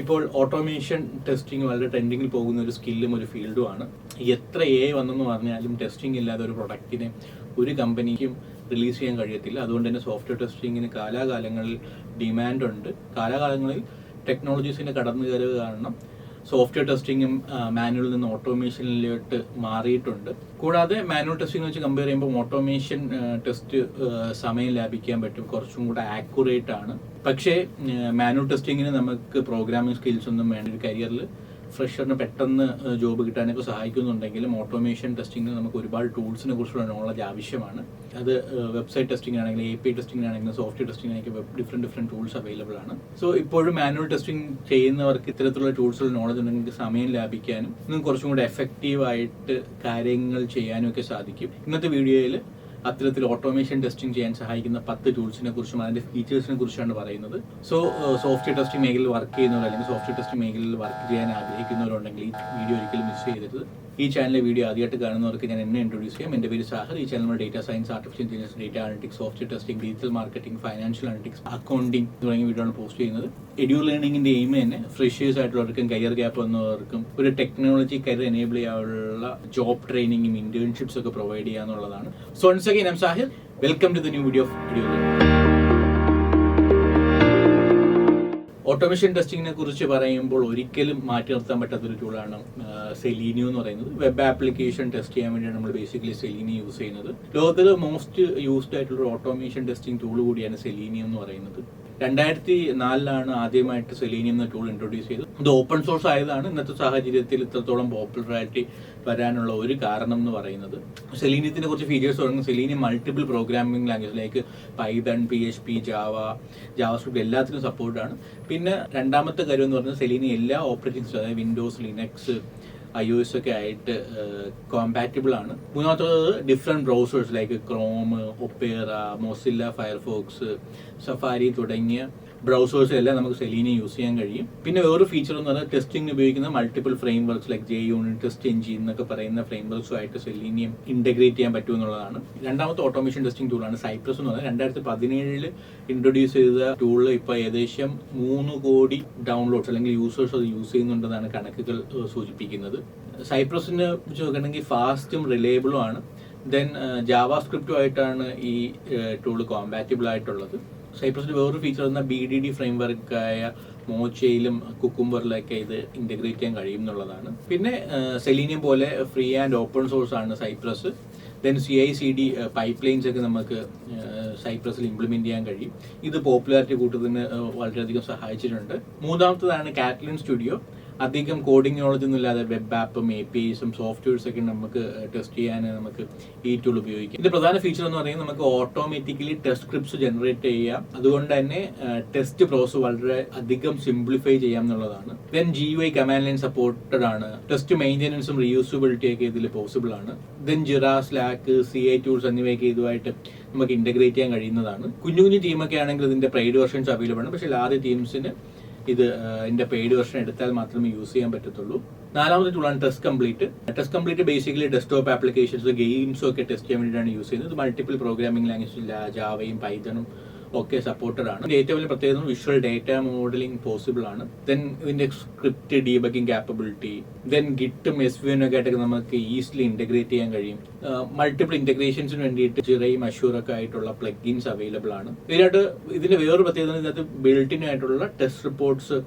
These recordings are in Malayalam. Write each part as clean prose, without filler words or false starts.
ഇപ്പോൾ ഓട്ടോമേഷൻ ടെസ്റ്റിംഗ് വളരെ ട്രെൻഡിങ്ങിൽ പോകുന്ന ഒരു സ്കില്ലും ഒരു ഫീൽഡുമാണ്. എത്ര വന്നെന്ന് പറഞ്ഞാലും ടെസ്റ്റിംഗ് ഇല്ലാതെ ഒരു പ്രൊഡക്റ്റിനെ ഒരു കമ്പനിക്കും റിലീസ് ചെയ്യാൻ കഴിയത്തില്ല. അതുകൊണ്ട് തന്നെ സോഫ്റ്റ്വെയർ ടെസ്റ്റിങ്ങിന് കാലാകാലങ്ങളിൽ ഡിമാൻഡുണ്ട്. കാലാകാലങ്ങളിൽ ടെക്നോളജീസിൻ്റെ കടന്നുകയറുക കാരണം സോഫ്റ്റ്വെയർ ടെസ്റ്റിങ്ങും മാനുവലിൽ നിന്ന് ഓട്ടോമേഷനിലോട്ട് മാറിയിട്ടുണ്ട്. കൂടാതെ മാനുവൽ ടെസ്റ്റിംഗ് വെച്ച് കമ്പയർ ചെയ്യുമ്പോൾ ഓട്ടോമേഷൻ ടെസ്റ്റ് സമയം ലാഭിക്കാൻ പറ്റും, കുറച്ചും കൂടെ ആക്യുറേറ്റ് ആണ്. പക്ഷേ മാനുവൽ ടെസ്റ്റിങ്ങിന് നമുക്ക് പ്രോഗ്രാമിംഗ് സ്കിൽസ് ഒന്നും വേണ്ട. ഒരു കരിയറിൽ ഫ്രഷറിന് പെട്ടെന്ന് ജോബ് കിട്ടാനൊക്കെ സഹായിക്കുന്നുണ്ടെങ്കിലും ഓട്ടോമേഷൻ ടെസ്റ്റിങ്ങിന് നമുക്ക് ഒരുപാട് ടൂൾസിനെ കുറിച്ചുള്ള നോളജ് ആവശ്യമാണ്. അത് വെബ്സൈറ്റ് ടെസ്റ്റിംഗ് ആണെങ്കിലും API ടെസ്റ്റിംഗ് ആണെങ്കിലും സോഫ്റ്റ്വെയർ ടെസ്റ്റിംഗ് ആണെങ്കിലും ഡിഫറെൻറ്റ് ടൂൾസ് അവൈലബിൾ ആണ്. സോ ഇപ്പോഴും മാനുവൽ ടെസ്റ്റിംഗ് ചെയ്യുന്നവർക്ക് ഇത്തരത്തിലുള്ള ടൂൾസുള്ള നോളജ് ഉണ്ടെങ്കിൽ സമയം ലാഭിക്കാനും നിങ്ങൾക്ക് കുറച്ചും കൂടെ എഫക്റ്റീവായിട്ട് കാര്യങ്ങൾ ചെയ്യാനും ഒക്കെ സാധിക്കും. ഇന്നത്തെ വീഡിയോയിൽ അത്തരത്തിൽ ഓട്ടോമേഷൻ ടെസ്റ്റിംഗ് ചെയ്യാൻ സഹായിക്കുന്ന 10 ടൂൾസിനെ കുറിച്ചും അതിന്റെ ഫീച്ചേഴ്സിനെ കുറിച്ചാണ് പറയുന്നത്. സോ സോഫ്റ്റ്വെയർ ടെസ്റ്റിംഗ് മേഖലയിൽ വർക്ക് ചെയ്യുന്നവർ അല്ലെങ്കിൽ സോഫ്റ്റ്വെയർ ടെസ്റ്റിംഗ് മേഖലയിൽ വർക്ക് ചെയ്യാൻ ആഗ്രഹിക്കുന്നവരുണ്ടെങ്കിൽ ഈ വീഡിയോ ഒരിക്കലും മിസ് ചെയ്തത്. ഈ ചാനലിലെ വീഡിയോ ആദ്യമായിട്ട് കാണുന്നവർക്ക് ഞാൻ എന്നെ ഇൻട്രൊഡ്യൂസ് ചെയ്യാം. എൻ്റെ പേര് സാഹർ. ഈ channel data science, artificial intelligence, data analytics, software testing, digital marketing, financial analytics, accounting തുടങ്ങിയ വീഡിയോയാണ് പോസ്റ്റ് ചെയ്യുന്നത്. എഡ്യൂ ലേണിംഗിന്റെ എയിം തന്നെ ഫ്രഷേഴ്സ് ആയിട്ടുള്ളവർക്കും കരിയർ ഗ്യാപ്പ് വന്നവർക്കും ഒരു ടെക്നോളജി കരിയർ എനേബിൾ ചെയ്യാനുള്ള ജോബ് ട്രെയിനിങ്ങും ഇന്റേൺഷിപ്സ് ഒക്കെ പ്രൊവൈഡ് ചെയ്യുക എന്നുള്ളതാണ്. So once again I am Sahir. Welcome to the new video of Edu Learning. Automation ടെസ്റ്റിങ്ങിനെ കുറിച്ച് പറയുമ്പോൾ ഒരിക്കലും മാറ്റി നിർത്താൻ പറ്റാത്തൊരു ടൂളാണ് സെലീനിയോ എന്ന് പറയുന്നത്. വെബ് ആപ്ലിക്കേഷൻ ടെസ്റ്റ് ചെയ്യാൻ വേണ്ടിയാണ് നമ്മൾ ബേസിക്കലി സെലീനിയോ യൂസ് ചെയ്യുന്നത്. ലോകത്തിൽ മോസ്റ്റ് യൂസ്ഡ് ആയിട്ടുള്ള ഓട്ടോമേഷൻ ടെസ്റ്റിംഗ് ടൂൾ കൂടിയാണ് സെലീനിയോ എന്ന് പറയുന്നത്. 2004 ആദ്യമായിട്ട് സെലീനിയം എന്ന ടൂൾ ഇൻട്രൊഡ്യൂസ് ചെയ്തത്. ഇത് ഓപ്പൺ സോഴ്സ് ആയതാണ് ഇന്നത്തെ സാഹചര്യത്തിൽ ഇത്രത്തോളം പോപ്പുലറായിട്ട് വരാനുള്ള ഒരു കാരണം എന്ന് പറയുന്നത്. സെലീനിയത്തിന്റെ കുറച്ച് ഫീച്ചേഴ്സ് തുടങ്ങും. Selenium multiple programming language like Python, PHP, JavaScript എല്ലാത്തിനും സപ്പോർട്ടാണ്. പിന്നെ രണ്ടാമത്തെ കാര്യം എന്ന് പറഞ്ഞാൽ സെലീനിയം എല്ലാ ഓപ്പറേറ്റിംഗ് സിസ്റ്റം, അതായത് വിൻഡോസ്, ലിനക്സ്, iOS ഒക്കെ ആയിട്ട് കോമ്പാറ്റബിൾ ആണ്. മൂന്നാമത്തത് different browsers like Chrome, Opera, Mozilla, Firefox, safari തുടങ്ങിയ ബ്രൗസേഴ്സ് എല്ലാം നമുക്ക് സെലീനിയം യൂസ് ചെയ്യാൻ കഴിയും. പിന്നെ വേറൊരു ഫീച്ചർ എന്ന് പറഞ്ഞാൽ ടെസ്റ്റിംഗ് ഉപയോഗിക്കുന്ന multiple frame works like JUnit, test engine എന്നൊക്കെ പറയുന്ന ഫ്രെയിം വർക്സുമായിട്ട് സെലീനിയം ഇന്റഗ്രേറ്റ് ചെയ്യാൻ പറ്റും എന്നുള്ളതാണ്. രണ്ടാമത്തെ ഓട്ടോമേഷൻ ടെസ്റ്റിംഗ് ടൂളാണ് സൈപ്രസ് എന്ന് പറഞ്ഞാൽ 2017 ഇൻട്രൊഡ്യൂസ് ചെയ്ത ടൂളിൽ ഇപ്പോൾ ഏകദേശം 3 കോടി ഡൗൺലോഡ്സ് അല്ലെങ്കിൽ യൂസേഴ്സ് അത് യൂസ് ചെയ്യുന്നുണ്ടെന്നാണ് കണക്കുകൾ സൂചിപ്പിക്കുന്നത്. സൈപ്രസിന് വെച്ച് നോക്കുകയാണെങ്കിൽ ഫാസ്റ്റും റിലയബിളും ആണ്. ദെൻ ജാവാസ്ക്രിപ്റ്റുമായിട്ടാണ് ഈ ടൂള് കോമ്പാറ്റബിൾ ആയിട്ടുള്ളത്. സൈപ്രസിന്റെ വേറൊരു ഫീച്ചർ എന്നാൽ BDD ഫ്രെയിം വർക്കായ മോച്ചയിലും കുക്കുംബറിലൊക്കെ ഇത് ഇന്റഗ്രേറ്റ് ചെയ്യാൻ കഴിയും എന്നുള്ളതാണ്. പിന്നെ സെലീനിയം പോലെ ഫ്രീ ആൻഡ് ഓപ്പൺ സോഴ്സ് ആണ് Cyprus. Then CI/CD pipe lines ഒക്കെ നമുക്ക് സൈപ്രസിൽ ഇംപ്ലിമെന്റ് ചെയ്യാൻ കഴിയും. ഇത് പോപ്പുലാരിറ്റി കൂട്ടുന്നതിന് വളരെയധികം സഹായിച്ചിട്ടുണ്ട്. മൂന്നാമത്തതാണ് കാറ്റ്ലിൻ സ്റ്റുഡിയോ. അധികം കോഡിംഗ് നോളജ് ഒന്നും ഇല്ലാതെ വെബ് ആപ്പും APIസും സോഫ്റ്റ്വെയർസ് ഒക്കെ നമുക്ക് ടെസ്റ്റ് ചെയ്യാൻ നമുക്ക് ഈ ടൂൾ ഉപയോഗിക്കാം. ഇതിന്റെ പ്രധാന ഫീച്ചർ എന്ന് പറയുന്നത് നമുക്ക് ഓട്ടോമാറ്റിക്കലി ടെസ്റ്റ് സ്ക്രിപ്റ്റ്സ് ജനറേറ്റ് ചെയ്യാം. അതുകൊണ്ട് തന്നെ ടെസ്റ്റ് പ്രോസസ് വളരെ അധികം സിംപ്ലിഫൈ ചെയ്യാം എന്നുള്ളതാണ്. Then GUI command line supported ആണ്. ടെസ്റ്റ് മെയിൻ്റെനൻസും റീയൂസബിലിറ്റി ഒക്കെ ഇതിൽ പോസിബിൾ ആണ്. ദെൻ ജിറ, സ്ലാക്ക്, CI ടൂൾസ് എന്നിവയൊക്കെ ഇതുമായിട്ട് നമുക്ക് ഇന്റഗ്രേറ്റ് ചെയ്യാൻ കഴിയുന്നതാണ്. കുഞ്ഞു ടീമൊക്കെ ആണെങ്കിൽ ഇതിന്റെ പെയ്ഡ് വെർഷൻസ് അവൈലബിൾ ആണ്. പക്ഷേ ലാർജ് ടീംസിന് ഇത് ഇതിന്റെ പെയ്ഡ് വെർഷൻ എടുത്താൽ മാത്രമേ യൂസ് ചെയ്യാൻ പറ്റത്തുള്ളൂ. നാലാമത്തെ ടൂളാണ് test complete. Test complete basically desktop applications, ഗെയിംസും ഒക്കെ ടെസ്റ്റ് ചെയ്യാൻ വേണ്ടിയിട്ടാണ് യൂസ് ചെയ്യുന്നത്. മൾട്ടിപ്പിൾ പ്രോഗ്രാമിംഗ് ലാംഗ്വേജ് ജാവയും പൈത്തണും ഒക്കെ സപ്പോർട്ടഡ് ആണ്. ഏറ്റവും വലിയ പ്രത്യേകത വിഷ്വൽ ഡേറ്റ മോഡലിംഗ് പോസിബിൾ ആണ്. ദെൻ ഇതിന്റെ സ്ക്രിപ്റ്റ് ഡീബഗിംഗ് കാപ്പബിലിറ്റി, ദെൻ ഗിറ്റും SVN ഒക്കെ ആയിട്ടൊക്കെ നമുക്ക് ഈസിലി ഇന്റഗ്രേറ്റ് ചെയ്യാൻ കഴിയും. മൾട്ടിപ്പിൾ ഇന്റഗ്രേഷൻസിന് വേണ്ടിയിട്ട് ജിറയും അഷ്യൂറൊക്കെ ആയിട്ടുള്ള പ്ലഗിൻസ് അവൈലബിൾ ആണ്. ഇതിന്റെ വേറൊരു പ്രത്യേകത ഇതിനകത്ത് ബിൽറ്റിൻ ആയിട്ടുള്ള ടെസ്റ്റ് റിപ്പോർട്ട്സ്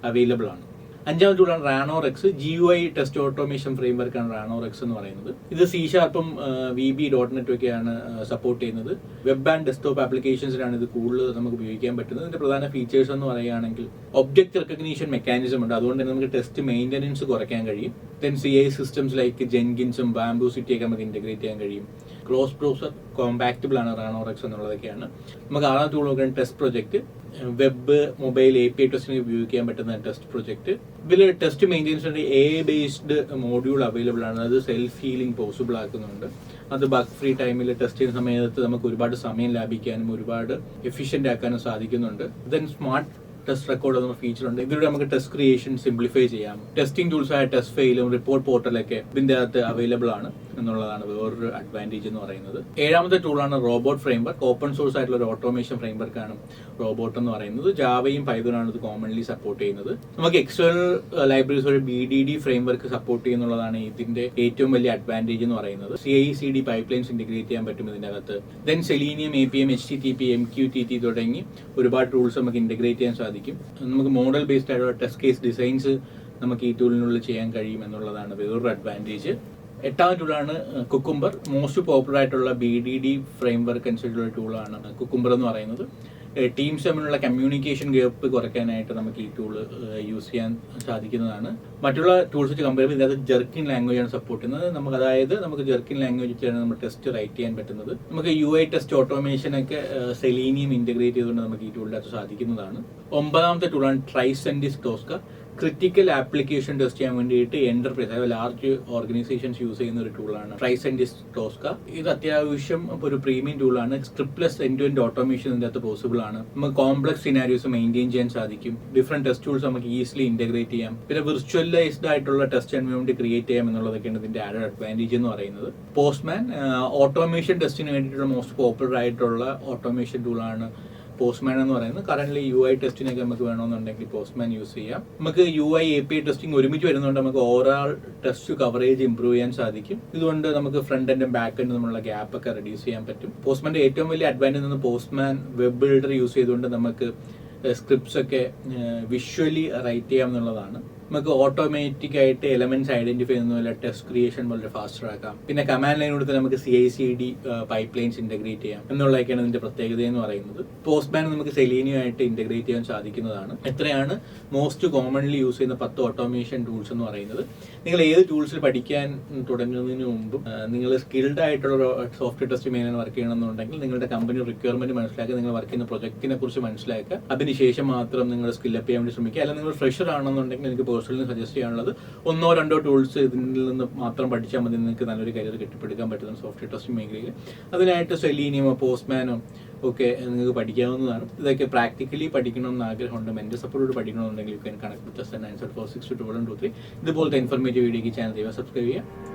അവൈലബിൾ ആണ്. അഞ്ചാമത്തെ ടൂളാണ് RANORX. GUI test automation frame വർക്കാണ് RANORX എന്ന് പറയുന്നത്. ഇത് C# VB.NET ഒക്കെയാണ് സപ്പോർട്ട് ചെയ്യുന്നത്. വെബ് ആൻഡ് ഡെസ്ക്ടോപ്പ് ആപ്ലിക്കേഷൻസിലാണ് ഇത് കൂടുതൽ നമുക്ക് ഉപയോഗിക്കാൻ പറ്റുന്നത്. ഇതിന്റെ പ്രധാന ഫീച്ചേഴ്സ് എന്ന് പറയുകയാണെങ്കിൽ ഒബ്ജക്ട് റെക്കഗ്നീഷൻ മെക്കാനിസം ഉണ്ട്. അതുകൊണ്ട് തന്നെ നമുക്ക് ടെസ്റ്റ് മെയിൻ്റെനൻസ് കുറയ്ക്കാൻ കഴിയും. ദെൻ CI സിസ്റ്റംസ് ലൈക്ക് ജെൻകിൻസും ബാംബൂ സിറ്റി ഒക്കെ നമുക്ക് ഇന്റഗ്രേറ്റ് ചെയ്യാൻ കഴിയും. ക്രോസ് ബ്രൗസർ കോമ്പാക്റ്റബിൾ ആണ് RANORX എന്നുള്ളതൊക്കെയാണ്. നമുക്ക് ആറാം ടൂൾ നോക്കുകയാണ് test project. Web, mobile API ടെസ്റ്റിന് ഉപയോഗിക്കാൻ പറ്റുന്ന ടെസ്റ്റ് പ്രൊജക്ട്. ഇതിൽ ടെസ്റ്റ് മെയിൻ്റെനൻസിന് AI ബേസ്ഡ് മോഡ്യൂൾ അവൈലബിൾ ആണ്. അത് സെൽഫ് ഹീലിംഗ് പോസിബിൾ ആക്കുന്നുണ്ട്. അത് ബഗ് ഫ്രീ ടൈമിൽ ടെസ്റ്റ് ചെയ്യുന്ന സമയത്ത് നമുക്ക് ഒരുപാട് സമയം ലാഭിക്കാനും ഒരുപാട് എഫിഷ്യന്റ് ആക്കാനും സാധിക്കുന്നുണ്ട്. ദെൻ സ്മാർട്ട് ടെസ്റ്റ് റെക്കോർഡ് എന്ന ഫീച്ചർ ഉണ്ട്. ഇതിലൂടെ നമുക്ക് ടെസ്റ്റ് ക്രിയേഷൻ സിംപ്ലിഫൈ ചെയ്യാം. ടെസ്റ്റിംഗ് ടൂൾസ് ആയ ടെസ്റ്റ് ഫെയിലും റിപ്പോർട്ട് പോർട്ടലൊക്കെ ഇതിന്റെ അകത്ത് അവൈലബിൾ ആണ്. എന്നുള്ളതാണ് വേറൊരു അഡ്വാൻറ്റേജ് എന്ന് പറയുന്നത്. ഏഴാമത്തെ ടൂളാണ് റോബോട്ട് ഫ്രെയിംവർക്ക്. ഓപ്പൺ സോഴ്സ് ആയിട്ടുള്ള ഒരു ഓട്ടോമേഷൻ ഫ്രെയിംവർക്കാണ് റോബോട്ട് എന്ന് പറയുന്നത്. ജാവയും പൈത്തണുമാണ് ഇത് കോമൺലി സപ്പോർട്ട് ചെയ്യുന്നത്. നമുക്ക് എക്സ്റ്റേണൽ ലൈബ്രറീസ് ഒരു BDD ഫ്രെയിംവർക്ക് സപ്പോർട്ട് ചെയ്യുന്നുള്ളതാണ് ഇതിന്റെ ഏറ്റവും വലിയ അഡ്വാൻറ്റേജ് എന്ന് പറയുന്നത്. CI/CD പൈപ്പ്ലൈൻസ് ഇന്റഗ്രേറ്റ് ചെയ്യാൻ പറ്റും ഇതിന്റെ അകത്ത്. Then selenium, APM, HTTP, MQTT തുടങ്ങി ഒരുപാട് ടൂൾസ് നമുക്ക് ഇന്റഗ്രേറ്റ് ചെയ്യാൻ സാധിക്കും. നമുക്ക് മോഡൽ ബേസ്ഡ് ആയിട്ടുള്ള ടെസ്റ്റ് കേസ് ഡിസൈൻസ് നമുക്ക് ഈ ടൂളിനുള്ളിൽ ചെയ്യാൻ കഴിയും എന്നുള്ളതാണ് വേറൊരു അഡ്വാൻറ്റേജ്. എട്ടാമത്തെ ടൂളാണ് കുക്കുംബർ. മോസ്റ്റ് പോപ്പുലർ ആയിട്ടുള്ള BDD ഫ്രെയിംവർക്ക് അനുസരിച്ചുള്ള ടൂളാണ് കുക്കുംബർ എന്ന് പറയുന്നത്. ടീംസ് തമ്മിലുള്ള കമ്മ്യൂണിക്കേഷൻ ഗ്യാപ്പ് കുറയ്ക്കാനായിട്ട് നമുക്ക് ഈ ടൂൾ യൂസ് ചെയ്യാൻ സാധിക്കുന്നതാണ്. മറ്റുള്ള ടൂൾസ് വെച്ച് കമ്പയർ ചെയ്യുമ്പോൾ ഇതിനകത്ത് ജെർക്കിൻ ലാംഗ്വേജ് ആണ് സപ്പോർട്ട് ചെയ്യുന്നത്. അതായത് നമുക്ക് ജെർക്കിൻ ലാംഗ്വേജ് വെച്ചാണ് നമ്മൾ ടെസ്റ്റ് റൈറ്റ് ചെയ്യാൻ പറ്റുന്നത്. നമുക്ക് UI ടെസ്റ്റ് ഓട്ടോമേഷൻ ഒക്കെ സെലീനിയം ഇന്റഗ്രേറ്റ് ചെയ്തുകൊണ്ട് നമുക്ക് ഈ ടൂളിൻ്റെ അകത്ത് സാധിക്കുന്നതാണ്. ഒമ്പതാമത്തെ ടൂളാണ് ട്രൈസെൻഡിസ് ടോസ്ക. ക്രിട്ടിക്കൽ ആപ്ലിക്കേഷൻ ടെസ്റ്റ് ചെയ്യാൻ വേണ്ടിയിട്ട് എന്റർപ്രൈസ് അതായത് ലാർജ് ഓർഗനൈസേഷൻസ് യൂസ് ചെയ്യുന്ന ഒരു ടൂളാണ് ട്രൈസെൻഡിസ് ടോസ്ക. ഇത് അത്യാവശ്യം ഒരു പ്രീമിയം ടൂളാണ്. Scriptless end to end automation ഇതിന്റെ അകത്ത് പോസിബിൾ ആണ്. നമുക്ക് കോംപ്ലക്സ് സിനാരിയോസ് മെയിൻറ്റെയിൻ ചെയ്യാൻ സാധിക്കും. ഡിഫറെന്റ് ടെസ്റ്റ് ടൂൾസ് നമുക്ക് ഈസിലി ഇന്റഗ്രേറ്റ് ചെയ്യാം. പിന്നെ വിർച്വലൈസ്ഡ് ആയിട്ടുള്ള ടെസ്റ്റ് എൻവയോൺമെന്റ് ക്രിയേറ്റ് ചെയ്യാം എന്നുള്ളതൊക്കെയാണ് ഇതിന്റെ ആഡഡ് അഡ്വാൻറ്റേജ് എന്ന് പറയുന്നത്. പോസ്റ്റ്മാൻ ഓട്ടോമേഷൻ ടെസ്റ്റിന് വേണ്ടിയിട്ടുള്ള മോസ്റ്റ് പോപ്പുലർ ആയിട്ടുള്ള ഓട്ടോമേഷൻ ടൂളാണ് പോസ്റ്റ്മാൻ എന്ന് പറയുന്നത്. കറന്റ് UI ടെസ്റ്റിനൊക്കെ നമുക്ക് വേണമെന്നുണ്ടെങ്കിൽ പോസ്റ്റ്മാൻ യൂസ് ചെയ്യാം. നമുക്ക് UI API ടെസ്റ്റിംഗ് ഒരുമിച്ച് വരുന്നതുകൊണ്ട് നമുക്ക് ഓവറോൾ ടെസ്റ്റ് കവറേജ് ഇംപ്രൂവ് ചെയ്യാൻ സാധിക്കും. ഇതുകൊണ്ട് നമുക്ക് ഫ്രണ്ട് എൻഡും ബാക്ക് എൻഡും തമ്മിലുള്ള ഗ്യാപ്പ് ഒക്കെ റെഡ്യൂസ് ചെയ്യാൻ പറ്റും. പോസ്റ്റ്മാന്റെ ഏറ്റവും വലിയ അഡ്വാൻറ്റേജ് എന്ന് പോസ്റ്റ്മാൻ വെബ് ബിൽഡർ യൂസ് ചെയ്തുകൊണ്ട് നമുക്ക് സ്ക്രിപ്റ്റ്സ് ഒക്കെ വിഷ്വലി റൈറ്റ് ചെയ്യാം എന്നുള്ളതാണ്. നമുക്ക് ഓട്ടോമാറ്റിക് ആയിട്ട് എലമെന്റ്സ് ഐഡന്റിഫൈ ചെയ്യുന്ന ടെസ്റ്റ് ക്രിയേഷൻ വളരെ ഫാസ്റ്റർ ആക്കാം. പിന്നെ കമാൻഡ് ലൈൻ കൊടുത്ത് നമുക്ക് CI/CD പൈപ്പ്ലൈൻസ് ഇന്റഗ്രേറ്റ് ചെയ്യാം എന്നുള്ളതൊക്കെയാണ് ഇതിന്റെ പ്രത്യേകത എന്ന് പറയുന്നത്. പോസ്റ്റ്മാൻ നമുക്ക് സെലീനിയം ആയിട്ട് ഇന്റഗ്രേറ്റ് ചെയ്യാൻ സാധിക്കുന്നതാണ്. എത്രയാണ് മോസ്റ്റ് കോമൺലി യൂസ് ചെയ്യുന്ന 10 ഓട്ടോമേഷൻ ടൂൾസ് എന്ന് പറയുന്നത്. നിങ്ങൾ ഏത് ടൂൾസിൽ പഠിക്കാൻ തുടങ്ങുന്നതിന് മുമ്പും നിങ്ങൾ സ്കിൽഡ് ആയിട്ടുള്ള സോഫ്റ്റ്വെയർ ടെസ്റ്റ് മേഖല വർക്ക് ചെയ്യണമെന്നുണ്ടെങ്കിൽ നിങ്ങളുടെ കമ്പനി റിക്വയർമെന്റ് മനസ്സിലാക്കുക, നിങ്ങൾ വർക്ക് ചെയ്യുന്ന പ്രൊജക്റ്റിനെ കുറിച്ച് മനസ്സിലാക്കുക. അതിനുശേഷം മാത്രം നിങ്ങൾ സ്കിൽ അപ്പ് ചെയ്യാൻ വേണ്ടി ശ്രമിക്കുക. അല്ലെങ്കിൽ നിങ്ങൾ ഫ്രഷർ ആണെന്നുണ്ടെങ്കിൽ എനിക്ക് പേഴ്സണലി സജസ്റ്റ് ചെയ്യാനുള്ളത് 1-2 ടൂൾസ് ഇതിൽ നിന്ന് മാത്രം പഠിച്ചാൽ മതി. നിങ്ങൾക്ക് നല്ലൊരു കരിയർ കെട്ടിപ്പടുക്കാൻ പറ്റുന്ന സോഫ്റ്റ്വെയർ ടെസ്റ്റിംഗ് മേഖലയിൽ. അതിനായിട്ട് സെലീനിയമോ പോസ്റ്റ്മാനോ ഒക്കെ നിങ്ങൾക്ക് പഠിക്കാവുന്നതാണ്. ഇതൊക്കെ പ്രാക്ടിക്കലി പഠിക്കണമെന്ന് ആഗ്രഹമുണ്ട്, മെന്റർ സപ്പോർട്ട് പഠിക്കണമെന്നുണ്ടെങ്കിൽ you can connect with us at 974622123. ഇതുപോലത്തെ ഇൻഫോർമേറ്റീവ് വീഡിയോക്ക് ചാനൽ സബ്സ്ക്രൈബ് ചെയ്യുക.